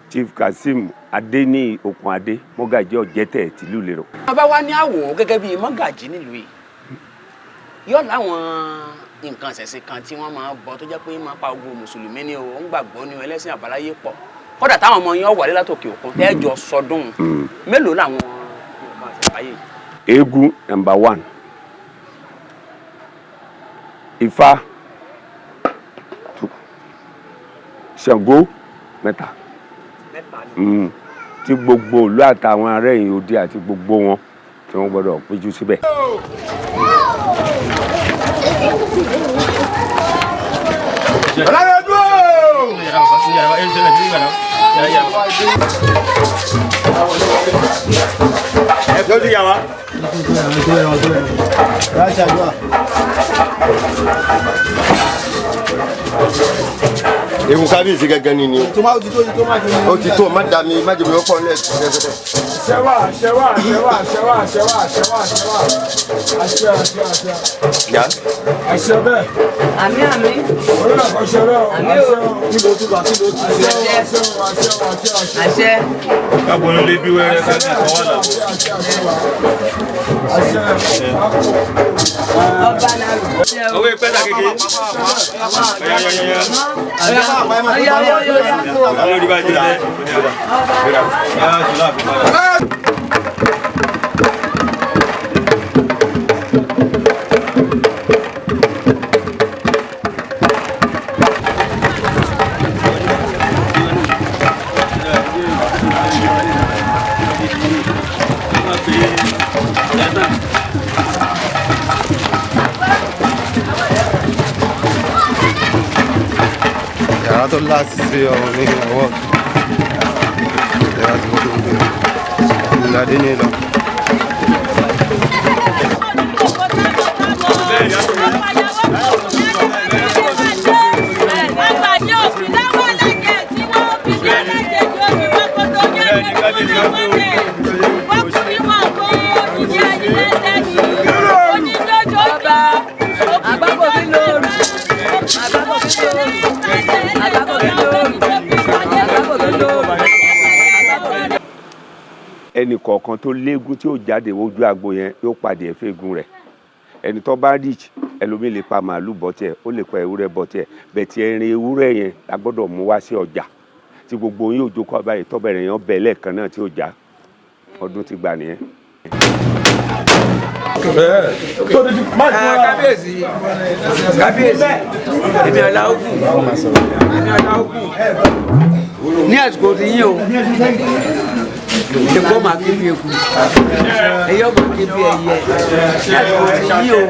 Chief Kasim Adeni Okunade Mọ́gàjí Ọ̀jẹ̀tẹ̀ tìlú Ìlérò. Bàbá wa ní àwò gẹ́gẹ́ bíi mọ́gàjí nílùú yìí. Yóò láwọn nǹkan ṣẹ̀ṣẹ̀ kan tí wọ́n máa bọ tó jẹ́ pé máa pa gbogbo mùsùlùmí ni o, ń gbàgbọ́ ni o, ẹlẹ́sìn àbáláyé pọ̀. Kódà táwọn ọmọ yẹn wọlé látòkè òkun tẹ́jọ sọdún. Mélòó làwọn nǹkan àṣàbáyé? Eégún number 1. Ifá 2. Ṣàngó 3. Tí gbogbo ìlú àtàwọn ará ẹ̀yìn odi àti gbogbo wọn tí wọ́n gbọ́dọ̀ péjú síbẹ̀. Ewu kábíyèsí gẹ́gẹ́ ni o. Ó ti tó má dà mí má jẹ́ mi ó pọ̀ nílẹ̀ gẹ́gẹ́. Ṣẹ́wà. Ya. Àṣẹ bẹ́ẹ̀. Àmín. Orí àkọ́ ṣe bẹ́ẹ̀ o. Àmín o. Kí ló tún bá kí ló tún. Àṣẹ. Káàbọ̀ ló lé bí wẹ́rẹ́ ká ní ìkọ́wá là. Ọba náà. Owó ìpẹ́ta kékeré. Lórí bá jẹ́ ẹ̀. Yàrá tó láti sí ọ̀run ní ọwọ́ yàrá tí mo tó ń bẹ̀rẹ̀ ìlàdé ní ìlọ. Ẹnì kọ̀ọ̀kan tó léegun tí ó jáde ojú agbo yẹn yóò pàdé ẹ̀fẹ́gun rẹ̀. Ẹni tó bá rich ẹlòmíì lè pa màálù bọ́ tiẹ̀, ó lè pa ewúrẹ́ bọ́ tiẹ̀. Bẹ̀tì ẹrin ewúrẹ́ yẹn la gbọ́dọ̀ mú wá sí ọjà tí gbogbo yín ò jókòó báyìí tọ́bẹ̀rẹ̀ yẹn bẹ̀ lẹ́ẹ̀kan náà tí ó já. Ọdún ti gbà nìyẹn. Kábíyèsí èmi Ọláògùn ní àsìkò tí yín o èkó máa ké bí eku ẹyọ máa ké bí ẹyẹ ní àsìkò tí yín o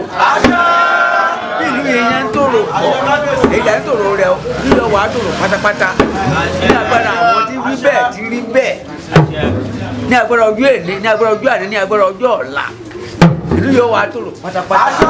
bí ìlú yẹn ń tòrò èyí ń tòrò rẹ lílọ wàá tòrò pátápátá ní agbára àwọn tí wí bẹ́ẹ̀ ti rí bẹ́ẹ̀ ní agbára ọjọ́ èní ní agbára ọjọ́ àná ní agbára ọjọ́ ọ̀la ìlú yóò wàá tòrò pátápátá.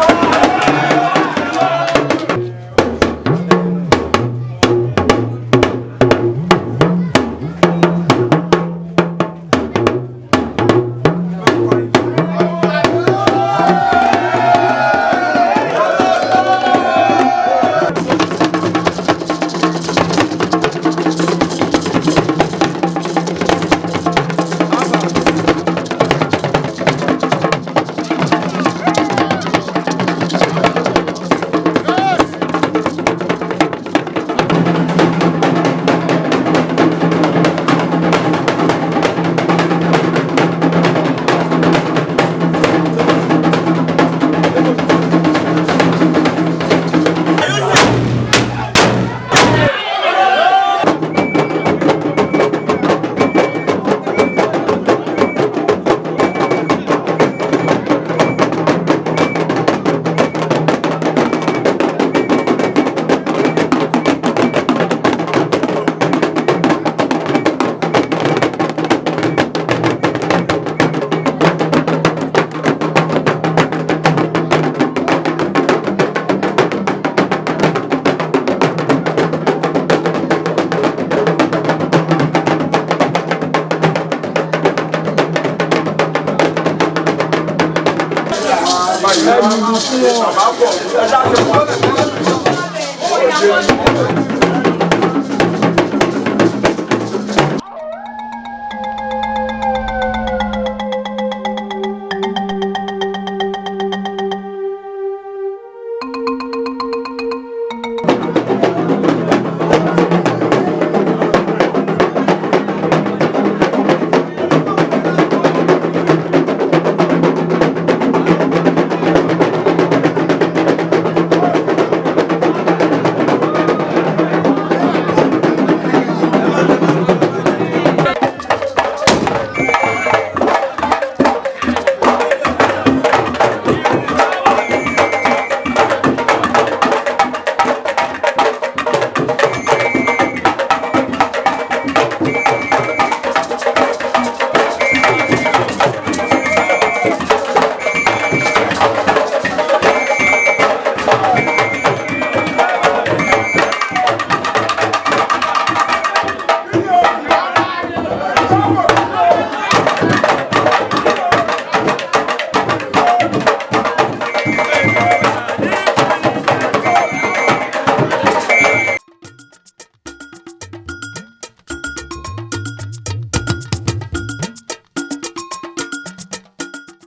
lùlù fún wọn.